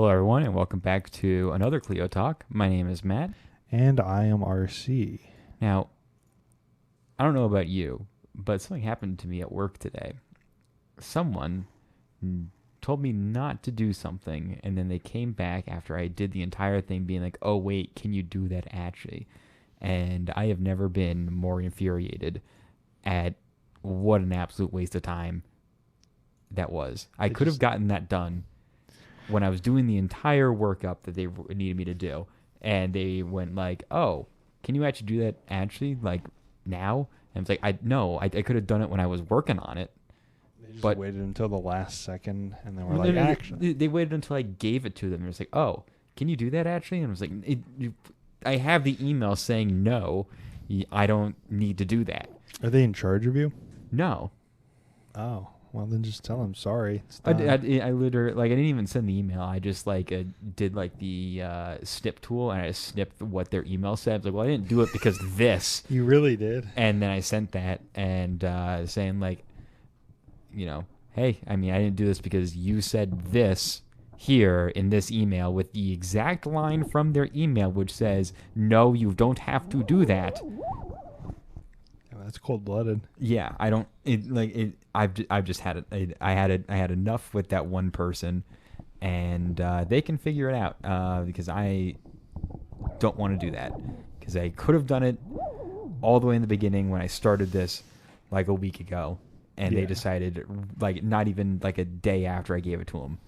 Hello, everyone, and welcome back to another Clio Talk. My name is Matt. And I am RC. Now, I don't know about you, but something happened to me at work today. Someone told me not to do something, and then they came back after I did the entire thing, being like, oh, wait, can you do that actually? And I have never been more infuriated at what an absolute waste of time that was. I could have gotten that done when I was doing the entire workup that they needed me to do, and they went like, "Oh, can you actually do that actually like now?" And it's like, I could have done it when I was working on it, They just but waited until the last second, and then we're no, like, no, no, action. they waited until I gave it to them. It was like, "Oh, can you do that actually?" And I was like, "I have the email saying no, I don't need to do that." Are they in charge of you? No, Oh, well, then just tell them, sorry. It's I, done. I literally I didn't even send the email. I just did like the snip tool, and I just snipped what their email said. I was like, well, I didn't do it because this, You really did? and then I sent that and saying like, hey, I mean, I didn't do this because you said this here in this email with the exact line from their email, which says, no, you don't have to do that. Yeah, that's cold-blooded. Yeah, I don't I've just had it. I had enough with that one person, and they can figure it out because I don't want to do that, because I could have done it all the way in the beginning when I started this like a week ago, and they Yeah. decided like not even like a day after I gave it to them.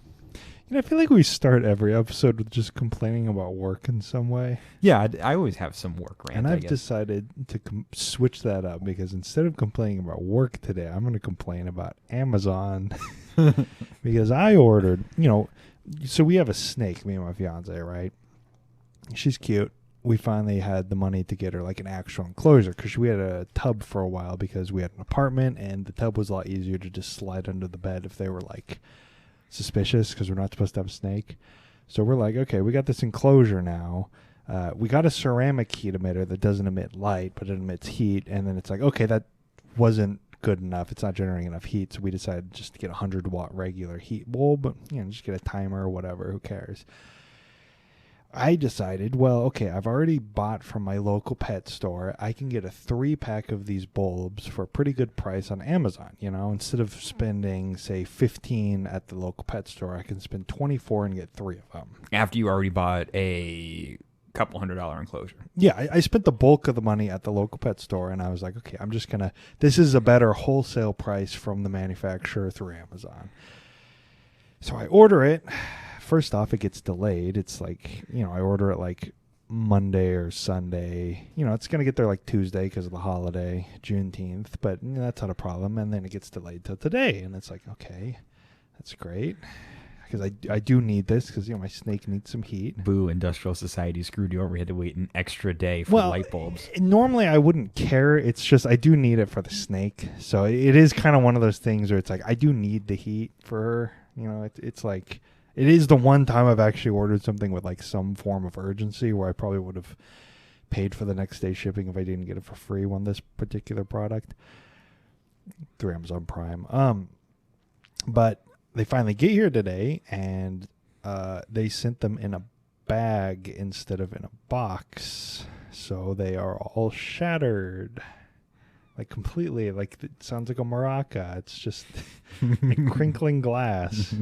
I feel like we start every episode with just complaining about work in some way. Yeah, I always have some work rant. And I I've guess. decided to switch that up, because instead of complaining about work today, I'm going to complain about Amazon. Because I ordered, so we have a snake, me and my fiance, right? She's cute. We finally had the money to get her like an actual enclosure, because we had a tub for a while because we had an apartment, and the tub was a lot easier to just slide under the bed if they were like suspicious, because we're not supposed to have a snake. So we're like, okay, we got this enclosure now. We got a ceramic heat emitter that doesn't emit light, but it emits heat. And then it's like, okay, that wasn't good enough. It's not generating enough heat. So we decided just to get a 100-watt regular heat bulb, but just get a timer or whatever. Who cares? I decided, well, okay, I've already bought from my local pet store. I can get a 3-pack of these bulbs for a pretty good price on Amazon. Instead of spending, say, 15 at the local pet store, I can spend 24 and get 3 of them. After you already bought a couple $100 enclosure. Yeah, I spent the bulk of the money at the local pet store, and I was like, okay, I'm just going to, this is a better wholesale price from the manufacturer through Amazon. So I order it. First off, it gets delayed. It's like, I order it like Monday or Sunday. It's going to get there like Tuesday because of the holiday, Juneteenth, but that's not a problem. And then it gets delayed till today. And it's like, okay, that's great, because I do need this, because, my snake needs some heat. Boo, Industrial Society screwed you over. You had to wait an extra day for light bulbs. Normally I wouldn't care. It's just I do need it for the snake. So it is kind of one of those things where it's like I do need the heat for her. It's like, it is the one time I've actually ordered something with like some form of urgency, where I probably would have paid for the next day shipping if I didn't get it for free on this particular product through Amazon Prime. But they finally get here today, and they sent them in a bag instead of in a box. So they are all shattered. Like completely, like it sounds like a maraca. It's just like crinkling glass.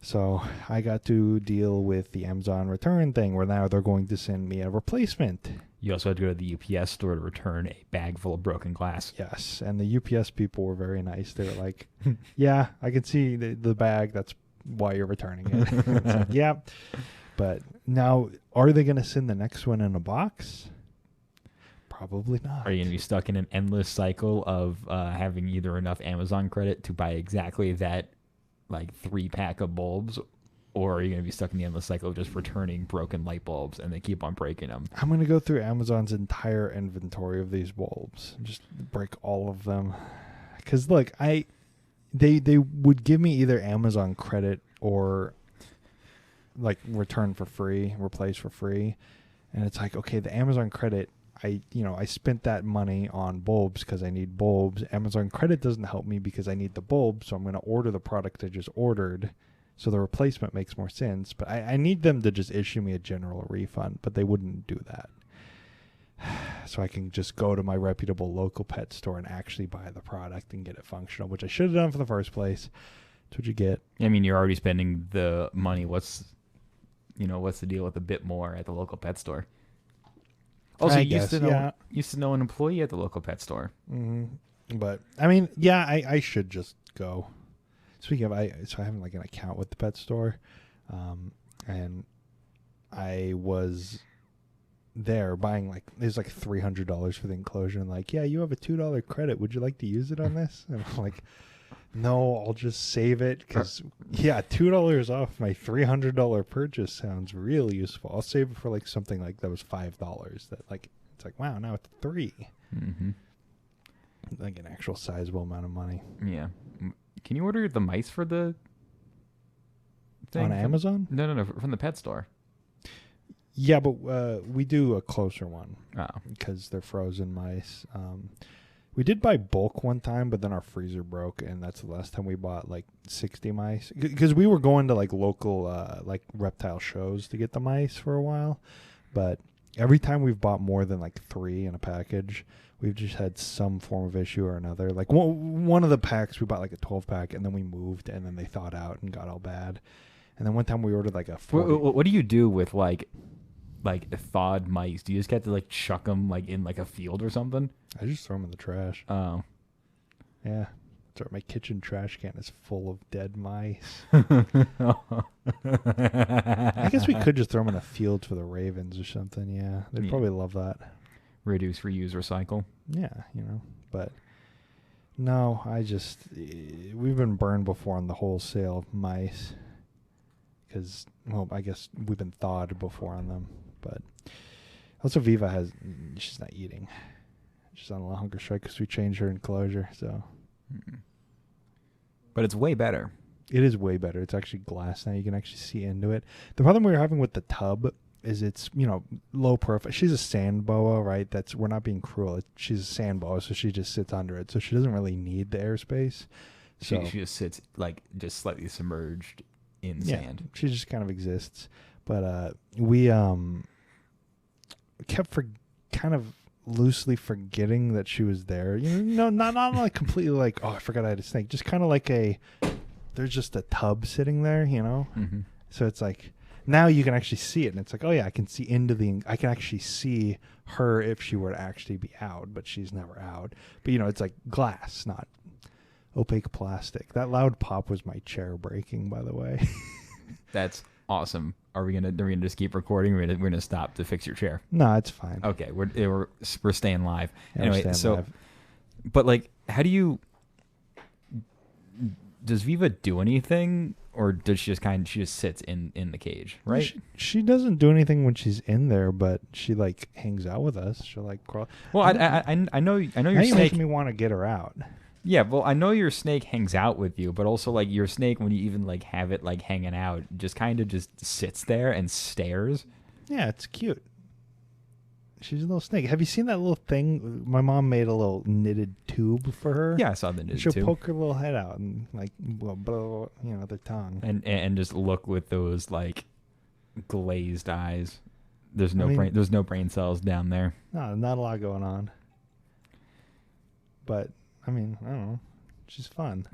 So I got to deal with the Amazon return thing, where now they're going to send me a replacement. You also had to go to the UPS store to return a bag full of broken glass. Yes, and the UPS people were very nice. They were like, yeah, I can see the bag. That's why you're returning it. It's like, yeah. But now, are they going to send the next one in a box? Probably not. Are you going to be stuck in an endless cycle of having either enough Amazon credit to buy exactly that like 3-pack of bulbs, or are you going to be stuck in the endless cycle of just returning broken light bulbs and they keep on breaking them? I'm going to go through Amazon's entire inventory of these bulbs, just break all of them. Because look, they would give me either Amazon credit or like return for free, replace for free, and it's like, okay, the Amazon credit, I spent that money on bulbs because I need bulbs. Amazon credit doesn't help me because I need the bulbs, so I'm going to order the product I just ordered, So the replacement makes more sense, but I need them to just issue me a general refund, but they wouldn't do that. So I can just go to my reputable local pet store and actually buy the product and get it functional, which I should have done for the first place. That's what you get. I mean, you're already spending the money. What's the deal with a bit more at the local pet store? Also, I you guess, used to know an employee at the local pet store. Mm-hmm. But I mean, yeah, I should just go. Speaking of, so I have like an account with the pet store, and I was there buying like there's like $300 for the enclosure, and like, yeah, you have a $2 credit. Would you like to use it on this? And I'm like, no, I'll just save it because yeah, $2 off my $300 purchase sounds really useful. I'll save it for like something like that was $5. That like it's like wow, now it's $3. Mm-hmm. Like an actual sizable amount of money. Yeah. Can you order the mice for the thing On Amazon? No, from the pet store. Yeah, but we do a closer one Oh. because they're frozen mice. We did buy bulk one time, but then our freezer broke, and that's the last time we bought like 60 mice. Because we were going to like local like reptile shows to get the mice for a while, but every time we've bought more than like 3 in a package, we've just had some form of issue or another. Like one of the packs, we bought like a 12-pack, and then we moved, and then they thawed out and got all bad. And then one time we ordered like a 40. What do you do with like thawed mice? Do you just get to like chuck them like in like a field or something? I just throw them in the trash. Oh. Yeah. My kitchen trash can is full of dead mice. I guess we could just throw them in a field for the ravens or something. Yeah. They'd probably love that. Reduce, reuse, recycle. Yeah, but no, we've been burned before on the wholesale mice because, well, I guess we've been thawed before on them, but also Viva she's not eating. She's on a hunger strike because we changed her enclosure, so. But it's way better. It is way better. It's actually glass now. You can actually see into it. The problem we were having with the tub is it's, low profile. She's a sand boa, right? We're not being cruel. She's a sand boa, so she just sits under it. So she doesn't really need the airspace. So she just sits like just slightly submerged in yeah, sand. She just kind of exists. But we kept kind of loosely forgetting that she was there. Not like completely like, oh, I forgot I had a snake. Just kind of like there's just a tub sitting there, Mm-hmm. So it's like, now you can actually see it, and it's like, oh yeah, I can actually see her if she were to actually be out, but she's never out. But it's like glass, not opaque plastic. That loud pop was my chair breaking, by the way. That's awesome. Are we gonna just keep recording? We're gonna stop to fix your chair. No, it's fine. Okay, we're staying live. Yeah, anyway, live. But like, how do you? Does Viva do anything, or does she just sits in the cage, right? She doesn't do anything when she's in there, but she like hangs out with us. She'll like crawl. Well, I know your now you're snake. making me want to get her out. Yeah, well, I know your snake hangs out with you, but also like your snake, when you even like have it like hanging out, just kind of just sits there and stares. Yeah, it's cute. She's a little snake. Have you seen that little thing? My mom made a little knitted tube for her. Yeah, I saw the knitted She'll tube. poke her little head out and like, their tongue. And just look with those like glazed eyes. There's no brain cells down there. No, not a lot going on. But I don't know. She's fun.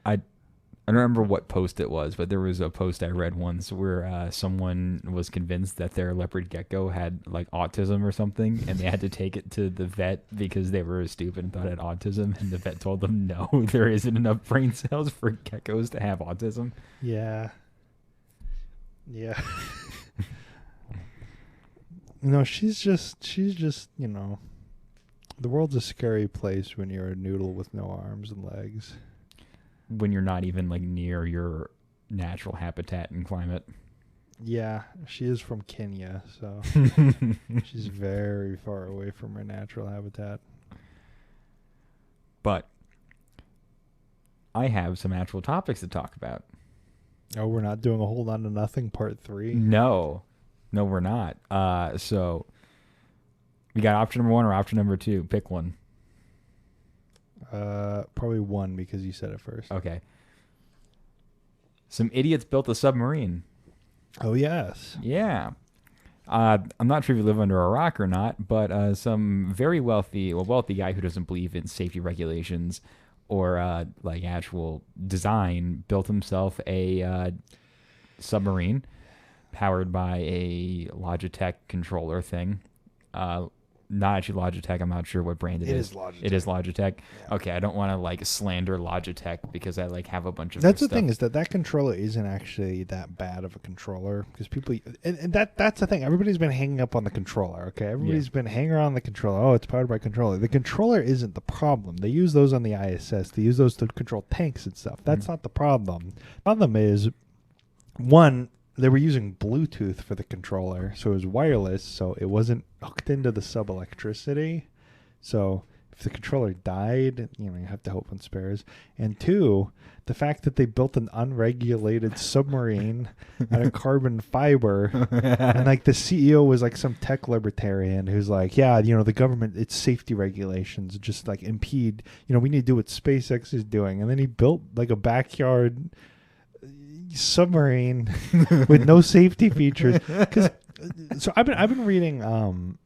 I don't remember what post it was, but there was a post I read once where someone was convinced that their leopard gecko had like autism or something, and they had to take it to the vet because they were stupid and thought it had autism, and the vet told them, no, there isn't enough brain cells for geckos to have autism. Yeah. Yeah. No, she's just, the world's a scary place when you're a noodle with no arms and legs. When you're not even like near your natural habitat and climate. Yeah, she is from Kenya, so she's very far away from her natural habitat. But I have some actual topics to talk about. Oh, we're not doing a Hold On to Nothing Part 3? No, we're not. So we got option number 1 or option number 2. Pick one. Probably 1 because you said it first. Okay. Some idiots built a submarine. Oh yes. Yeah. I'm not sure if you live under a rock or not, but some very wealthy guy who doesn't believe in safety regulations or like actual design built himself a submarine powered by a Logitech controller thing. Not actually Logitech. I'm not sure what brand it is. It is Logitech. It is Logitech. Yeah. Okay, I don't want to like slander Logitech because I like have a bunch of. That's the stuff. thing is that controller isn't actually that bad of a controller because people and that's the thing. Everybody's been hanging up on the controller. Okay, everybody's been hanging around the controller. Oh, it's powered by controller. The controller isn't the problem. They use those on the ISS. They use those to control tanks and stuff. That's not the problem. The problem is one. They were using Bluetooth for the controller, so it was wireless, so it wasn't hooked into the sub electricity. So if the controller died, you have to hope on spares. And two, the fact that they built an unregulated submarine out of carbon fiber, and like the CEO was like some tech libertarian who's like, yeah, the government, its safety regulations just like impede, we need to do what SpaceX is doing. And then he built like a backyard submarine with no safety features. So I've been reading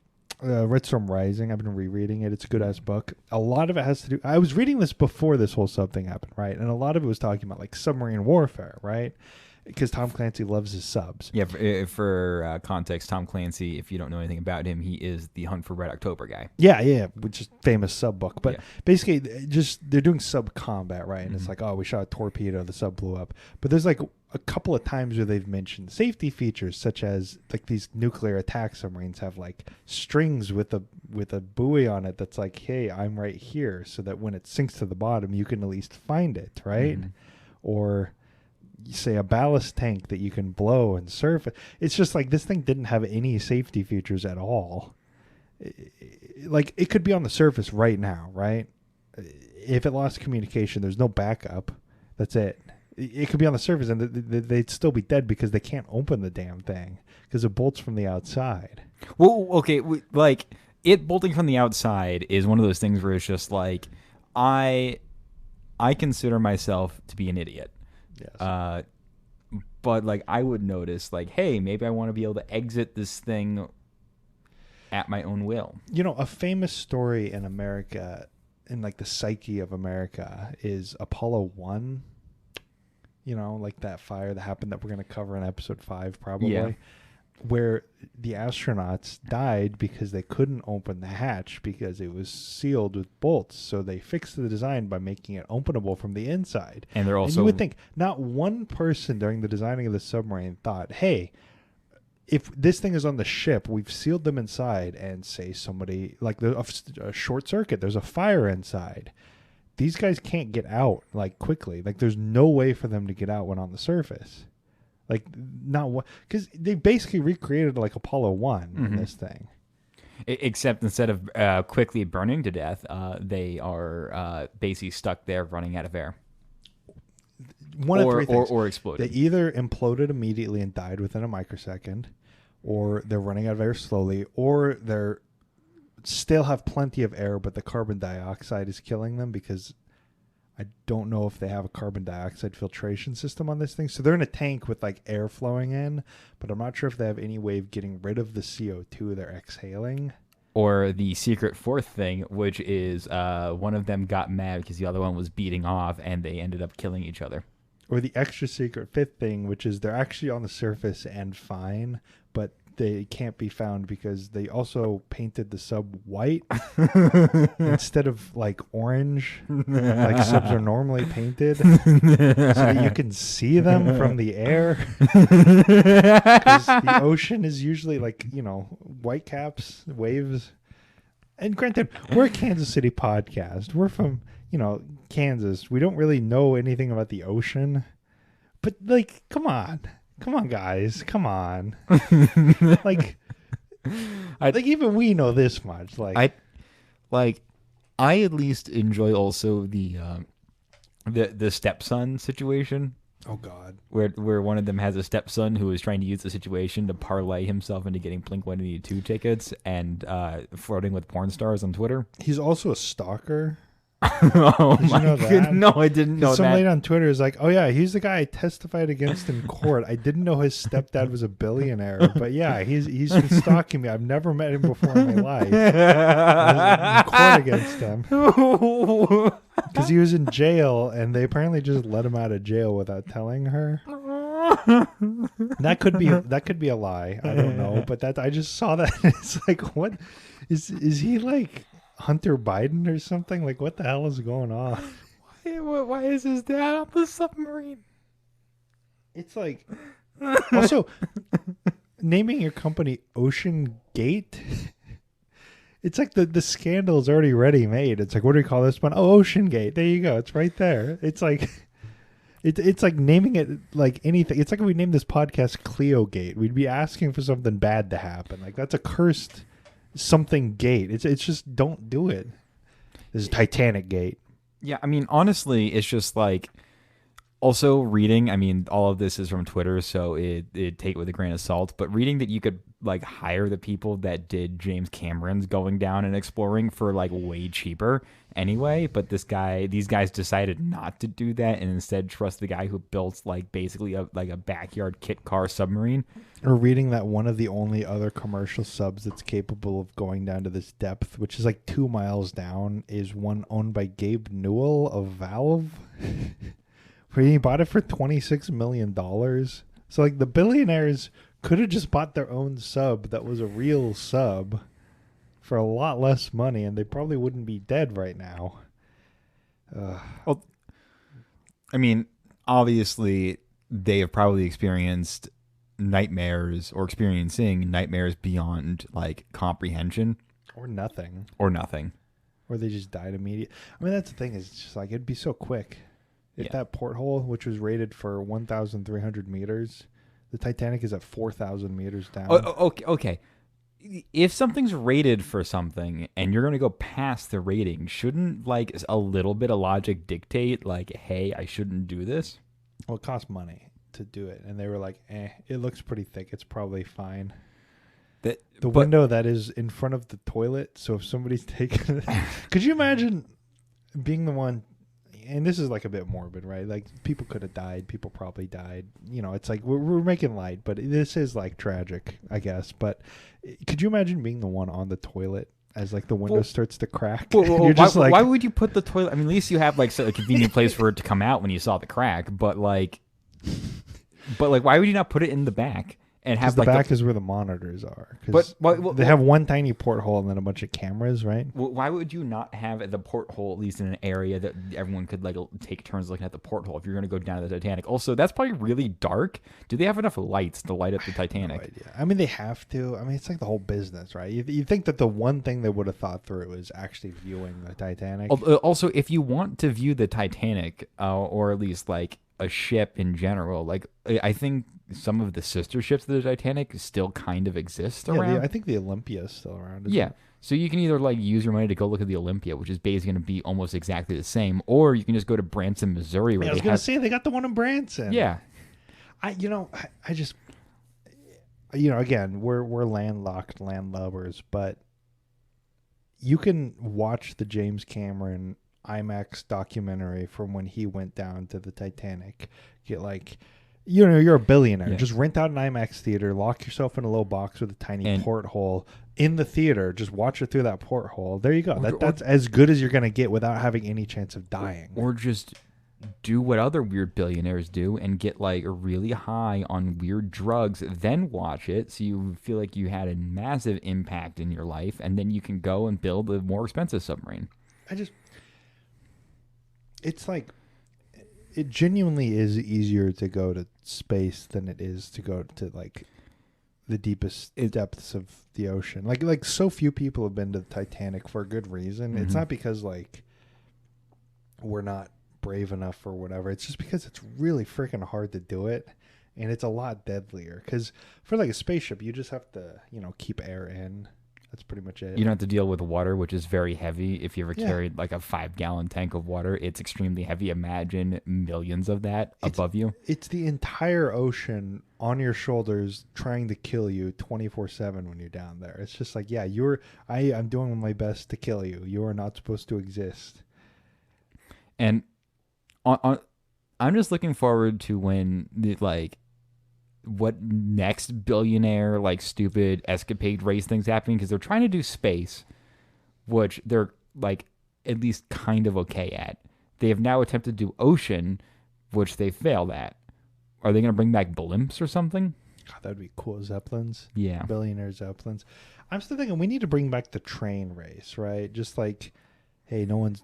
Red Storm Rising. I've been rereading it. It's a good ass book. A lot of it has to do. I was reading this before this whole sub thing happened, right? And a lot of it was talking about like submarine warfare, right? Because Tom Clancy loves his subs. Yeah, for context, Tom Clancy, if you don't know anything about him, he is the Hunt for Red October guy. Yeah, which is famous sub book. But basically, they're doing sub combat, right? And it's like, oh, we shot a torpedo, the sub blew up. But there's like a couple of times where they've mentioned safety features, such as like these nuclear attack submarines have like strings with a buoy on it that's like, hey, I'm right here, so that when it sinks to the bottom, you can at least find it, right? Or say a ballast tank that you can blow and surf. It's just like this thing didn't have any safety features at all. Like it could be on the surface right now, right? If it lost communication, there's no backup. That's it. It could be on the surface and they'd still be dead because they can't open the damn thing because it bolts from the outside. Well, okay, like it bolting from the outside is one of those things where it's just like I consider myself to be an idiot. Yes. But like I would notice like, hey, maybe I want to be able to exit this thing at my own will. A famous story in America, in like the psyche of America, is Apollo 1. Like that fire that happened that we're going to cover in episode 5 probably. Yeah. Where the astronauts died because they couldn't open the hatch because it was sealed with bolts. So they fixed the design by making it openable from the inside. And they're also... And you would think not one person during the designing of the submarine thought, hey, if this thing is on the ship, we've sealed them inside, and say somebody, like a short circuit, there's a fire inside. These guys can't get out like quickly. Like there's no way for them to get out when on the surface. Like not what, because they basically recreated like Apollo 1 in this thing. Except instead of quickly burning to death, they are basically stuck there running out of air. One of three things. Or exploded. They either imploded immediately and died within a microsecond, or they're running out of air slowly, or they're still have plenty of air, but the carbon dioxide is killing them because I don't know if they have a carbon dioxide filtration system on this thing. So they're in a tank with like air flowing in, but I'm not sure if they have any way of getting rid of the CO2 they're exhaling. Or the secret fourth thing, which is one of them got mad because the other one was beating off and they ended up killing each other. Or the extra secret fifth thing, which is they're actually on the surface and fine, but they can't be found because they also painted the sub white instead of like orange, like subs are normally painted, so that you can see them from the air. Because the ocean is usually like, white caps, waves. And granted, we're a Kansas City podcast. We're from, Kansas. We don't really know anything about the ocean. But, like, come on, guys. Come on. like even we know this much. I at least enjoy also the stepson situation. Oh God. Where one of them has a stepson who is trying to use the situation to parlay himself into getting Blink-182 tickets and flirting with porn stars on Twitter. He's also a stalker. Oh Did you my know god! that? No, I didn't know Some that. lady on Twitter is like, "Oh yeah, he's the guy I testified against in court. I didn't know his stepdad was a billionaire, but yeah, he's been stalking me. I've never met him before in my life. I was in court against him because he was in jail, and they apparently just let him out of jail without telling her. That could be a lie. I don't know, but that I just saw that. It's like, what is he like Hunter Biden or something? Like, what the hell is going on? Why is his dad on the submarine? It's like also naming your company Ocean Gate. It's like the scandal is already ready made. It's like, what do we call this one? Oh, Ocean Gate. There you go. It's right there. It's like it's like naming it like anything. It's like if we named this podcast Cleo Gate. We'd be asking for something bad to happen. Like that's a cursed something gate. It's just don't do it. This is Titanic Gate. Yeah, I mean, honestly, it's just like also reading. I mean, all of this is from Twitter, so it take it with a grain of salt. But reading that you could like hire the people that did James Cameron's going down and exploring for like way cheaper anyway. But these guys decided not to do that and instead trust the guy who built like basically a backyard kit car submarine. Or reading that one of the only other commercial subs that's capable of going down to this depth, which is like 2 miles down, is one owned by Gabe Newell of Valve. Where he bought it for $26 million. So like the billionaires could have just bought their own sub that was a real sub for a lot less money, and they probably wouldn't be dead right now. Well, I mean, obviously they have probably experienced nightmares or experiencing nightmares beyond like comprehension Or nothing. or nothing. Or they just died immediately. I mean, that's the thing. Is it's just like it'd be so quick. If that porthole, which was rated for 1,300 meters, the Titanic is at 4,000 meters down. Okay. If something's rated for something and you're going to go past the rating, shouldn't like a little bit of logic dictate like, hey, I shouldn't do this? Well, it cost money to do it, and they were like, it looks pretty thick. It's probably fine. The window that is in front of the toilet, so if somebody's taking it, could you imagine being the one, and this is like a bit morbid, right? Like people could have died. People probably died. You know, it's like we're making light, but this is like tragic, I guess. But could you imagine being the one on the toilet as like the window starts to crack? You're just like, why would you put the toilet? I mean, at least you have like a convenient place for it to come out when you saw the crack. But like, why would you not put it in the back? And have the like back is where the monitors are. But they have one tiny porthole and then a bunch of cameras, right? Why would you not have the porthole at least in an area that everyone could like take turns looking at the porthole if you're going to go down to the Titanic? Also, that's probably really dark. Do they have enough lights to light up the Titanic? No idea. I mean, they have to. I mean, it's like the whole business, right? You think that the one thing they would have thought through is actually viewing the Titanic. Also, if you want to view the Titanic, or at least like a ship in general, like I think some of the sister ships of the Titanic still kind of exist around. I think the Olympia is still around. Yeah. So you can either like use your money to go look at the Olympia, which is basically going to be almost exactly the same, or you can just go to Branson, Missouri, where I was going to say they got the one in Branson. Yeah. I just, again, we're landlocked landlubbers, but you can watch the James Cameron IMAX documentary from when he went down to the Titanic. Get like, you're a billionaire. Yeah. Just rent out an IMAX theater, lock yourself in a little box with a tiny porthole in the theater. Just watch it through that porthole. There you go. That's as good as you're going to get without having any chance of dying. Or just do what other weird billionaires do and get like really high on weird drugs, then watch it so you feel like you had a massive impact in your life, and then you can go and build a more expensive submarine. It's like, it genuinely is easier to go to space than it is to go to like the deepest depths of the ocean. Like so few people have been to the Titanic for a good reason. Mm-hmm. It's not because like we're not brave enough or whatever. It's just because it's really freaking hard to do it, and it's a lot deadlier. Because for like a spaceship, you just have to keep air in. That's pretty much it. You don't have to deal with water, which is very heavy. If you ever carried like a 5-gallon tank of water, it's extremely heavy. Imagine millions of that above you. It's the entire ocean on your shoulders trying to kill you 24/7 when you're down there. It's just like, I'm doing my best to kill you. You are not supposed to exist. And I'm just looking forward to when what next billionaire like stupid escapade race things happening, because they're trying to do space, which they're like at least kind of okay at. They have now attempted to do ocean, which they failed at. Are they going to bring back blimps or something? God, that'd be cool. Zeppelins. Yeah. Billionaire Zeppelins. I'm still thinking we need to bring back the train race, right? Just like, hey, no one's,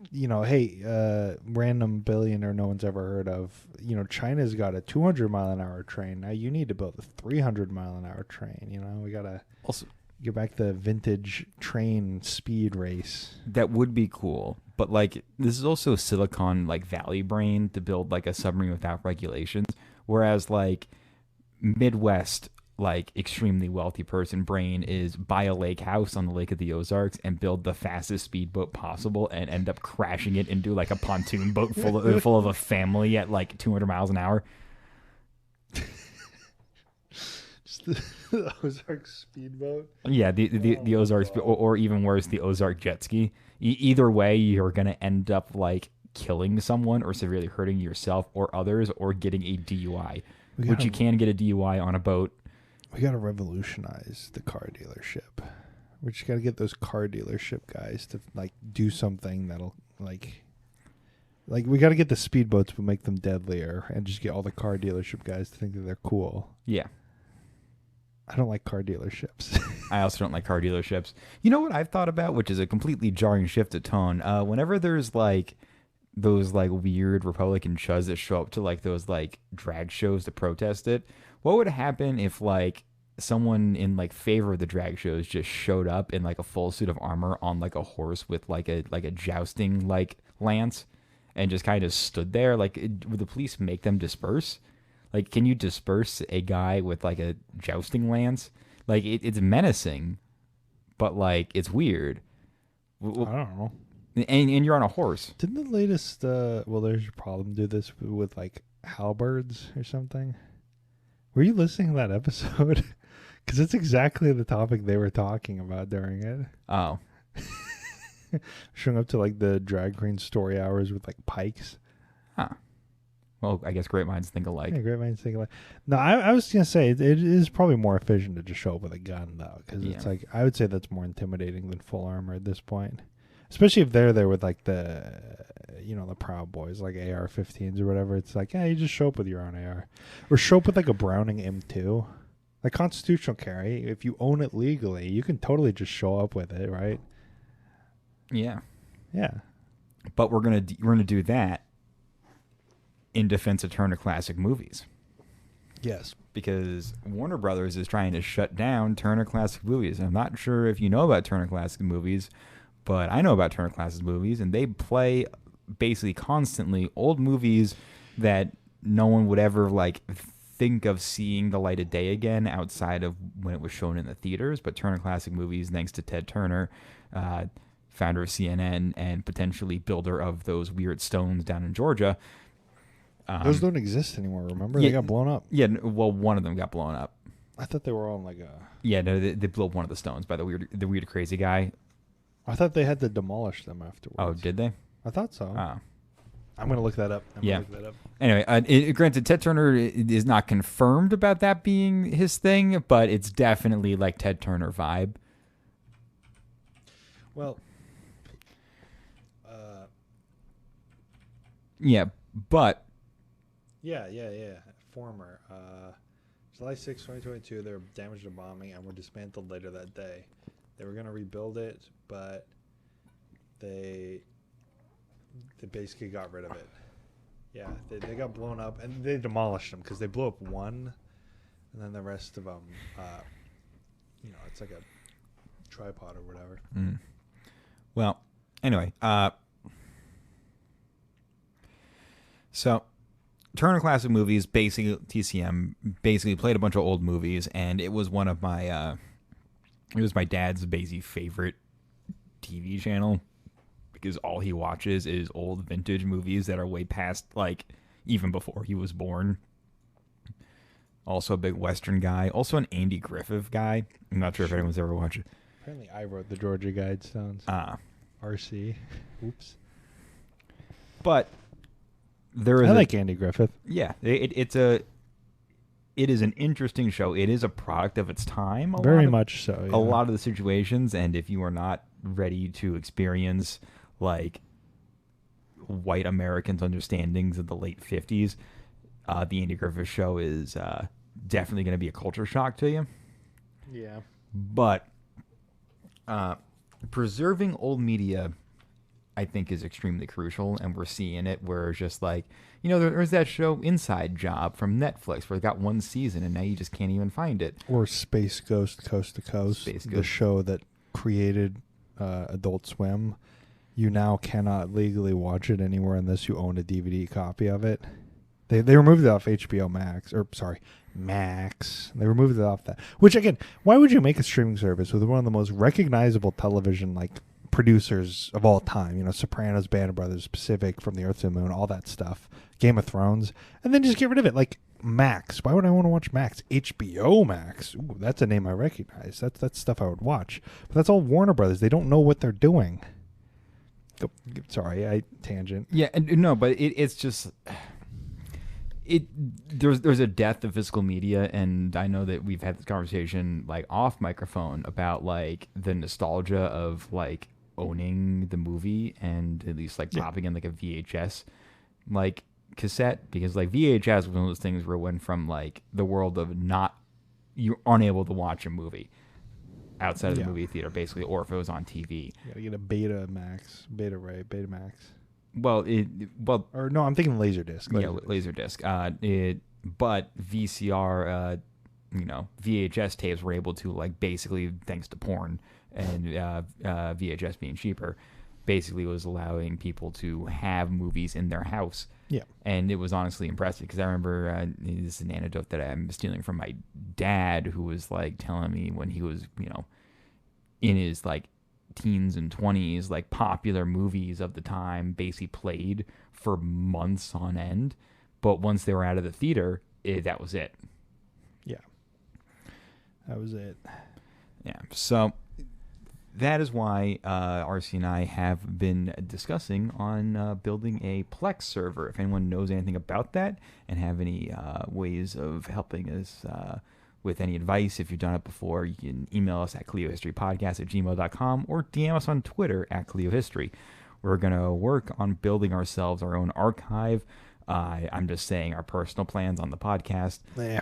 random billionaire no one's ever heard of. China's got a 200-mile-an-hour train. Now you need to build a 300-mile-an-hour train. We got to Also, get back the vintage train speed race. that would be cool. But like, this is also Silicon like Valley brain to build like a submarine without regulations. Whereas like Midwest, like extremely wealthy person brain is buy a lake house on the Lake of the Ozarks and build the fastest speedboat possible and end up crashing it into like a pontoon boat full of a family at like 200 miles an hour. Just the Ozark speedboat. Yeah, the Ozarks, or even worse, the Ozark jet ski. Either way, you're gonna end up like killing someone or severely hurting yourself or others, or getting a DUI, which you can get a DUI on a boat. We got to revolutionize the car dealership. We just got to get those car dealership guys to like do something that'll like we got to get the speedboats but make them deadlier, and just get all the car dealership guys to think that they're cool. Yeah. I don't like car dealerships. I also don't like car dealerships. You know what I've thought about, which is a completely jarring shift of tone? Whenever there's like those like weird Republican chuds that show up to like those like drag shows to protest it, what would happen if like someone in like favor of the drag shows just showed up in like a full suit of armor on like a horse with like a jousting like lance and just kind of stood there? Like, would the police make them disperse? Like, can you disperse a guy with like a jousting lance? Like, it's menacing, but like it's weird. I don't know. And you're on a horse. Didn't the latest there's your problem do this with like halberds or something? Were you listening to that episode? Because it's exactly the topic they were talking about during it. Oh. Showing up to like the drag queen story hours with like pikes. Huh. Well, I guess great minds think alike. Yeah, great minds think alike. No, I was going to say it is probably more efficient to just show up with a gun, though. Because it's like, I would say that's more intimidating than full armor at this point. Especially if they're there with like the Proud Boys, like AR-15s or whatever. It's like, yeah, you just show up with your own AR. Or show up with like a Browning M2. Like constitutional carry, if you own it legally, you can totally just show up with it, right? Yeah. Yeah. But we're gonna do that in defense of Turner Classic Movies. Yes. Because Warner Brothers is trying to shut down Turner Classic Movies. I'm not sure if you know about Turner Classic Movies, but I know about Turner Classic Movies, and they play basically constantly old movies that no one would ever like think of seeing the light of day again outside of when it was shown in the theaters. But Turner Classic Movies, thanks to Ted Turner, founder of CNN and potentially builder of those weird stones down in Georgia. Those don't exist anymore, remember? Yeah, they got blown up. Yeah, well, one of them got blown up. I thought they were on like a... Yeah, no, they blew up one of the stones by the weird crazy guy. I thought they had to demolish them afterwards. Oh, did they? I thought so. Oh. I'm going to look that up. Anyway, granted, Ted Turner is not confirmed about that being his thing, but it's definitely like Ted Turner vibe. Well, yeah, but... Yeah. Former. July 6, 2022, they were damaged in bombing and were dismantled later that day. They were going to rebuild it, but they basically got rid of it. Yeah, they got blown up, and they demolished them because they blew up one, and then the rest of them, it's like a tripod or whatever. Mm. Well, anyway, so Turner Classic Movies, basically TCM, basically played a bunch of old movies, and it was one of my, it was my dad's basically favorite TV channel, because all he watches is old vintage movies that are way past, like, even before he was born. Also a big Western guy. Also an Andy Griffith guy. I'm not sure if anyone's ever watched it. Apparently I wrote the Georgia Guidestones. RC. Oops. But there is I like Andy Griffith. yeah, it is an interesting show. It is a product of its time. Very much so. Yeah. A lot of the situations, and if you are not ready to experience like white Americans' understandings of the late 50s, the Andy Griffith Show is definitely going to be a culture shock to you. Yeah. But preserving old media, I think, is extremely crucial, and we're seeing it where it's just like, there's that show Inside Job from Netflix where it got one season and now you just can't even find it. Or Space Ghost Coast to Coast, the show that created Adult Swim. You now cannot legally watch it anywhere unless you own a DVD copy of it. They removed it off HBO Max, Max. They removed it off that. Which, again, why would you make a streaming service with one of the most recognizable television producers of all time? Sopranos, Band of Brothers, Pacific, From the Earth to the Moon, all that stuff. Game of Thrones, and then just get rid of it. Max. Why would I want to watch Max? HBO Max. Ooh, that's a name I recognize. That's stuff I would watch. But that's all Warner Brothers. They don't know what they're doing. Sorry, I tangent. Yeah, no, but it's just there's a death of physical media, and I know that we've had this conversation off microphone about the nostalgia of owning the movie and at least popping in a VHS cassette, because VHS was one of those things where it went from the world of you're unable to watch a movie outside of the movie theater, basically, or if it was on TV. You gotta get a Betamax. Betamax. Or no, I'm thinking Laserdisc. Laserdisc. But VCR, VHS tapes were able to basically, thanks to porn and VHS being cheaper, basically was allowing people to have movies in their house. Yeah. And it was honestly impressive because I remember this is an anecdote that I'm stealing from my dad, who was telling me when he was, in his teens and 20s, popular movies of the time basically played for months on end. But once they were out of the theater, that was it. Yeah. That was it. Yeah. So that is why RC and I have been discussing on building a Plex server. If anyone knows anything about that and have any ways of helping us with any advice, if you've done it before, you can email us at cleohistorypodcast@gmail.com or DM us on Twitter at cleohistory. We're going to work on building ourselves our own archive. I'm just saying our personal plans on the podcast. Yeah.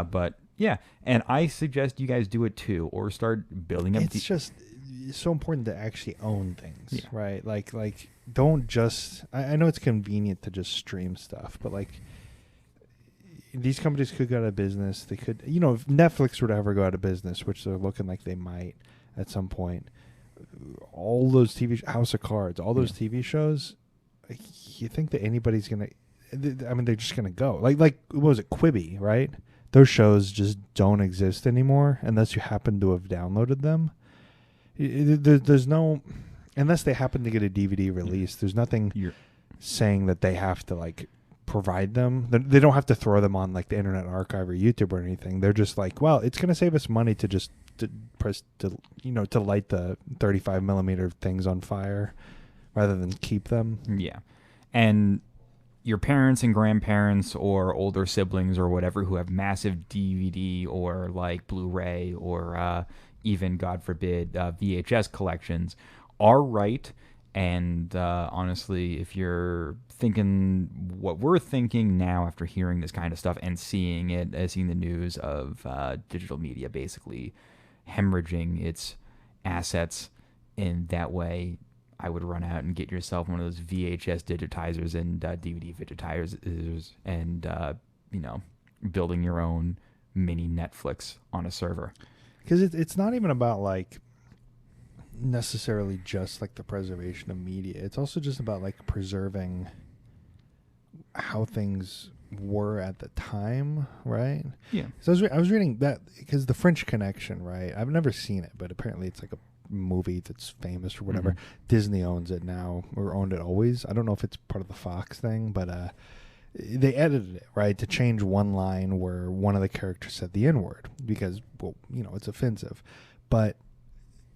But yeah, and I suggest you guys do it too, or start building up. It's so important to actually own things, right? Don't just. I know it's convenient to just stream stuff, but these companies could go out of business. They could, if Netflix were to ever go out of business, which they're looking like they might at some point. All those House of Cards, all those TV shows. You think that anybody's gonna? I mean, they're just gonna go. What was it, Quibi, right? Those shows just don't exist anymore unless you happen to have downloaded them. There's no, unless they happen to get a DVD release, there's nothing saying that they have to provide them. They don't have to throw them on the Internet Archive or YouTube or anything. They're just well, it's going to save us money to just to light the 35 millimeter things on fire rather than keep them. Yeah. And your parents and grandparents or older siblings or whatever who have massive DVD or Blu-ray or even, God forbid, VHS collections are right. And honestly, if you're thinking what we're thinking now after hearing this kind of stuff and seeing the news of digital media basically hemorrhaging its assets in that way, I would run out and get yourself one of those VHS digitizers and DVD digitizers and, building your own mini Netflix on a server. Because it's not even about necessarily just the preservation of media. It's also just about preserving how things were at the time, right? Yeah. So I was reading that because the French Connection, right? I've never seen it, but apparently it's a movie that's famous or whatever. Mm-hmm. Disney owns it now, or owned it always. I don't know if it's part of the Fox thing, but they edited it, right, to change one line where one of the characters said the N-word because, well, it's offensive. But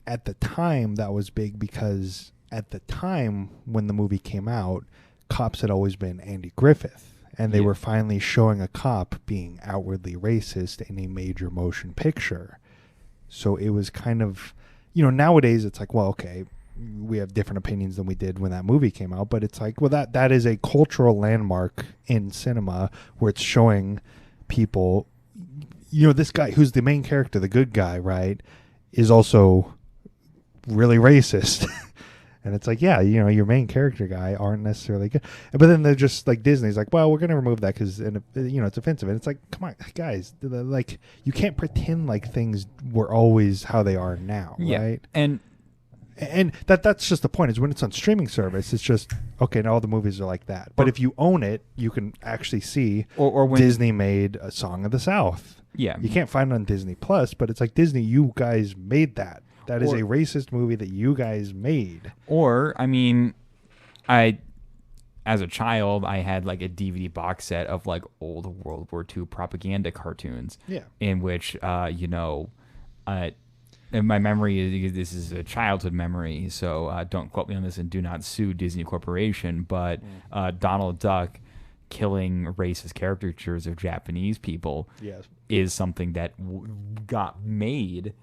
at the time, that was big because at the time when the movie came out, cops had always been Andy Griffith. And they Yeah. were finally showing a cop being outwardly racist in a major motion picture. So it was kind of, nowadays it's like, well, okay, we have different opinions than we did when that movie came out, but it's like, well, that is a cultural landmark in cinema where it's showing people, this guy who's the main character, the good guy, right, is also really racist. And it's like, yeah, your main character guy aren't necessarily good. But then they're just like, Disney's like, well, we're going to remove that because, it's offensive. And it's like, come on, guys, like, you can't pretend like things were always how they are now, right? And that's just the point, is when it's on streaming service, it's just, okay, now all the movies are like that. But if you own it, you can actually see or when Disney made a Song of the South. Yeah. You can't find it on Disney Plus, but it's like, Disney, you guys made that. That is a racist movie that you guys made. Or, I mean, as a child, I had like a DVD box set of like old World War II propaganda cartoons. Yeah. In which, in my memory, this is a childhood memory, so don't quote me on this and do not sue Disney Corporation, but Donald Duck killing racist caricatures of Japanese people is something that got made.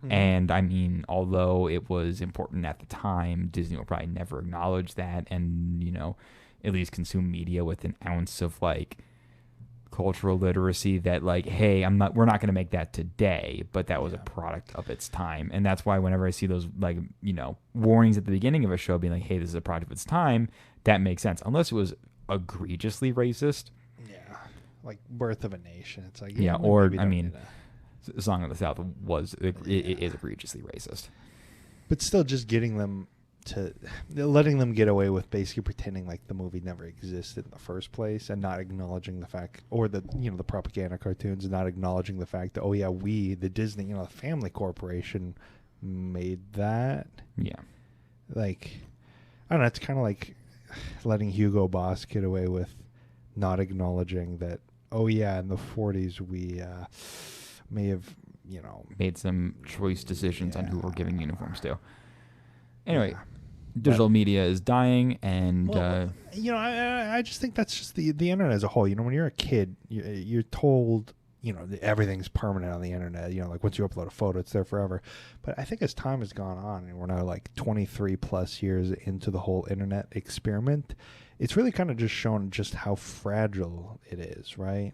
And I mean, although it was important at the time, Disney will probably never acknowledge that, and at least consume media with an ounce of like cultural literacy that like, hey, we're not going to make that today, but that was a product of its time. And that's why whenever I see those like, warnings at the beginning of a show being like, hey, this is a product of its time, that makes sense. Unless it was egregiously racist. Yeah. Like Birth of a Nation. It's like, or I mean, Song of the South it is egregiously racist. But still, just getting them to letting them get away with basically pretending like the movie never existed in the first place, and not acknowledging the fact, or the the propaganda cartoons, and not acknowledging the fact that, oh yeah, we, the Disney, the family corporation, made that. Yeah. Like, I don't know. It's kind of like letting Hugo Boss get away with not acknowledging that, oh yeah, in the 40s we may have, made some choice decisions on who we're giving uniforms to. Anyway, digital media is dying, and I just think that's just the internet as a whole. When you're a kid, you're told, everything's permanent on the internet. Like once you upload a photo, it's there forever. But I think as time has gone on, and we're now like 23 plus years into the whole internet experiment, it's really kind of just shown just how fragile it is, right?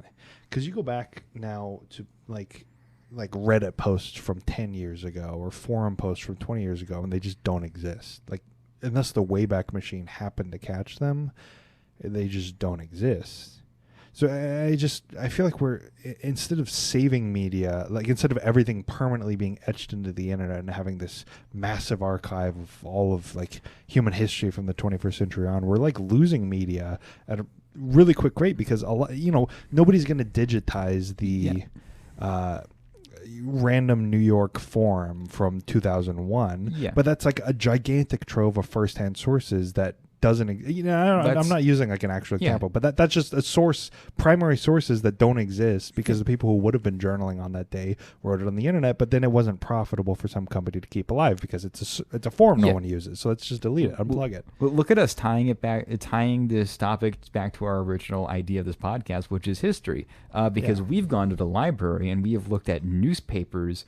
Because you go back now to like Reddit posts from 10 years ago or forum posts from 20 years ago, and they just don't exist. Like, unless the Wayback Machine happened to catch them, they just don't exist. So I feel like we're, instead of saving media, like instead of everything permanently being etched into the internet and having this massive archive of all of like human history from the 21st century on, we're like losing media at a really quick rate, because a lot, nobody's going to digitize the random New York forum from 2001. Yeah. But that's like a gigantic trove of firsthand sources that doesn't, I'm not using like an actual example, but that's just a source, primary sources that don't exist because the people who would have been journaling on that day wrote it on the internet, but then it wasn't profitable for some company to keep alive because it's a forum no one uses. So let's just delete it, unplug it. Well, look at us tying this topic back to our original idea of this podcast, which is history, because we've gone to the library and we have looked at newspapers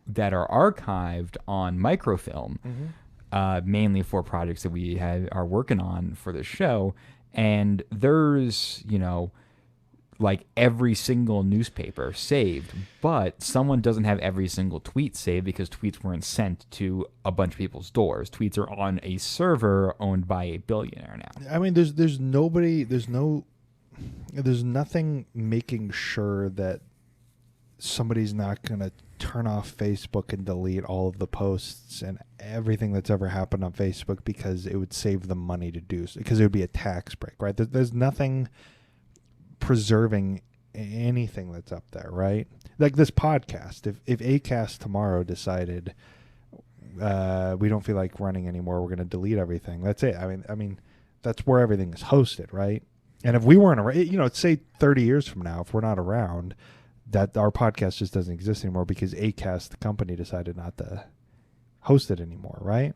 that are archived on microfilm. Mm-hmm. Mainly for projects that we are working on for the show. And there's, like every single newspaper saved, but someone doesn't have every single tweet saved because tweets weren't sent to a bunch of people's doors. Tweets are on a server owned by a billionaire now. I mean, there's nothing making sure that somebody's not going to turn off Facebook and delete all of the posts and everything that's ever happened on Facebook because it would save them money to do so, because it would be a tax break, right? There's nothing preserving anything that's up there, right? Like this podcast. If Acast tomorrow decided we don't feel like running anymore, we're going to delete everything. That's it. I mean, that's where everything is hosted, right? And if we weren't around, say 30 years from now, if we're not around, that our podcast just doesn't exist anymore because Acast, the company, decided not to host it anymore, right?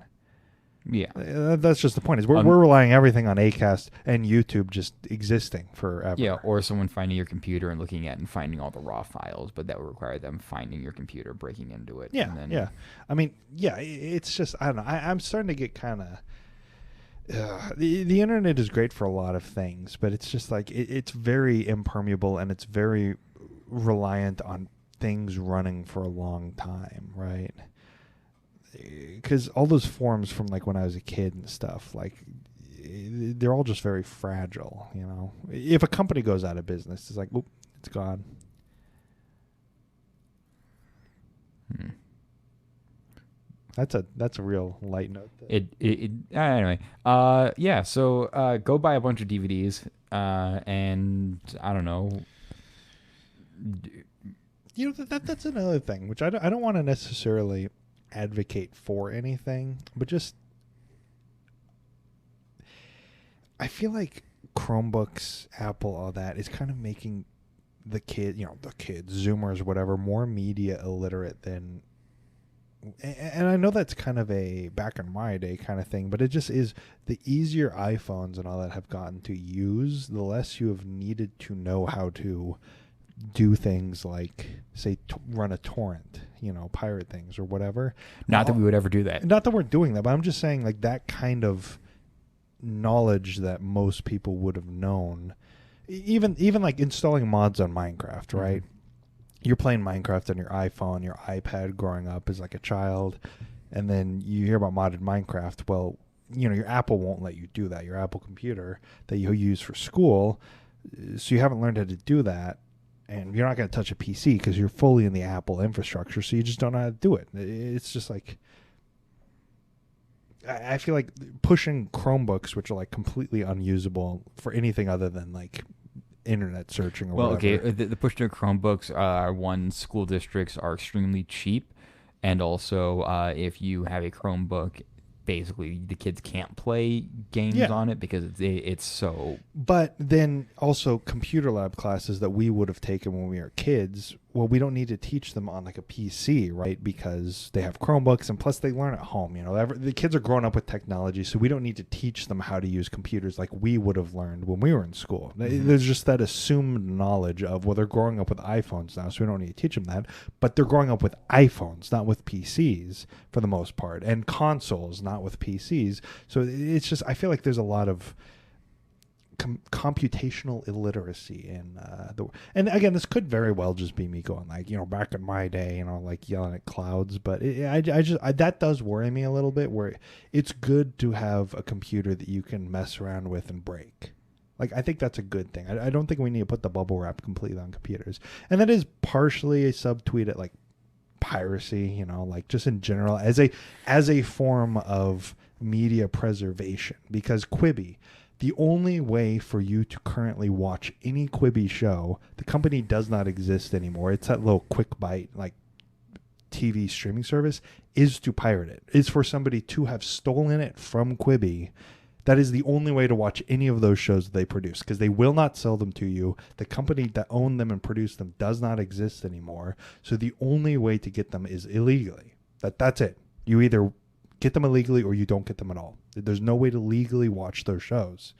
Yeah. That's just the point. Is we're relying everything on Acast and YouTube just existing forever. Yeah, or someone finding your computer and looking at and finding all the raw files, but that would require them finding your computer, breaking into it. Yeah, and then, yeah. I mean, yeah, it's just, I don't know. I'm starting to get kind of... the internet is great for a lot of things, but it's just like, it's very impermeable and it's very reliant on things running for a long time, right? Because all those forums from like when I was a kid and stuff, like they're all just very fragile, you know. If a company goes out of business, it's like, oop, it's gone. That's a real light note. Anyway, yeah. So go buy a bunch of DVDs, and I don't know. You know, that's another thing, which I don't want to necessarily advocate for anything, but just I feel like Chromebooks, Apple, all that is kind of making the kids, Zoomers, whatever, more media illiterate than. And I know that's kind of a back in my day kind of thing, but it just is. The easier iPhones and all that have gotten to use, the less you have needed to know how to do things like, say, run a torrent, pirate things or whatever. Not that we would ever do that. Not that we're doing that, but I'm just saying, like, that kind of knowledge that most people would have known, even like installing mods on Minecraft, right? Mm-hmm. You're playing Minecraft on your iPhone, your iPad growing up as like a child, and then you hear about modded Minecraft. Well, your Apple won't let you do that. Your Apple computer that you use for school, so you haven't learned how to do that, and you're not going to touch a PC because you're fully in the Apple infrastructure, so you just don't know how to do it. It's just like, I feel like pushing Chromebooks, which are like completely unusable for anything other than like internet searching or whatever. Okay, the push to Chromebooks are one, school districts are extremely cheap, and also if you have a Chromebook, basically the kids can't play games on it because it's so. But then also computer lab classes that we would have taken when we were kids, well, we don't need to teach them on like a PC, right? Because they have Chromebooks, and plus they learn at home. The kids are growing up with technology, so we don't need to teach them how to use computers like we would have learned when we were in school. Mm-hmm. There's just that assumed knowledge of, well, they're growing up with iPhones now, so we don't need to teach them that. But they're growing up with iPhones, not with PCs for the most part, and consoles, not with PCs. So it's just, I feel like there's a lot of computational illiteracy in and again, this could very well just be me going like, back in my day, like yelling at clouds, but I that does worry me a little bit, where it's good to have a computer that you can mess around with and break. Like, I think that's a good thing. I don't think we need to put the bubble wrap completely on computers, and that is partially a subtweet at like piracy, like just in general as a form of media preservation, because Quibi, the only way for you to currently watch any Quibi show, the company does not exist anymore. It's that little quick bite, like TV streaming service, is to pirate it. Is for somebody to have stolen it from Quibi. That is the only way to watch any of those shows that they produce, because they will not sell them to you. The company that owned them and produced them does not exist anymore. So the only way to get them is illegally. That's it. You either get them illegally or you don't get them at all. There's no way to legally watch those shows.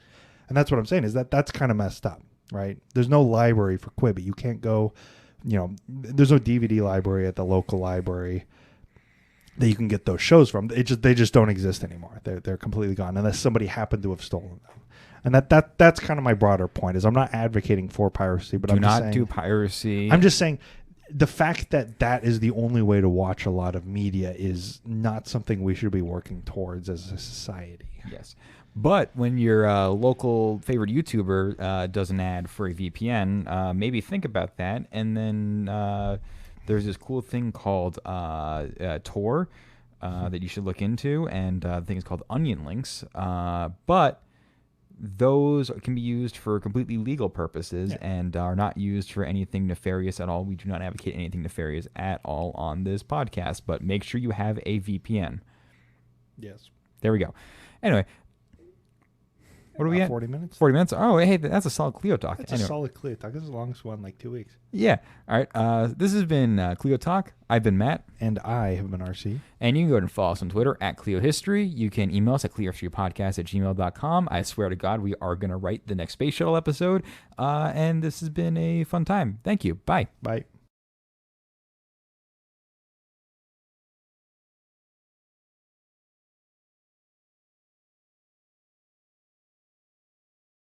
And that's what I'm saying, is that's kind of messed up, right? There's no library for Quibi. You can't go, there's no DVD library at the local library that you can get those shows from. They just don't exist anymore. They're completely gone unless somebody happened to have stolen them. And that's kind of my broader point, is I'm not advocating for piracy, but I'm just saying, do piracy. I'm just saying the fact that is the only way to watch a lot of media is not something we should be working towards as a society. Yes. But when your local favorite YouTuber does an ad for a VPN, maybe think about that. And then there's this cool thing called Tor that you should look into. And the thing is called Onion Links. But those can be used for completely legal purposes and are not used for anything nefarious at all. We do not advocate anything nefarious at all on this podcast, but make sure you have a VPN. Yes. There we go. Anyway. What are we at? 40 minutes. 40 minutes? Oh, hey, that's a solid Clio talk. That's a solid Clio talk. This is the longest one in like 2 weeks. Yeah. All right. This has been Clio Talk. I've been Matt. And I have been RC. And you can go ahead and follow us on Twitter at Clio History. You can email us at cliohistorypodcast@gmail.com. I swear to God, we are going to write the next Space Shuttle episode. And this has been a fun time. Thank you. Bye. Bye.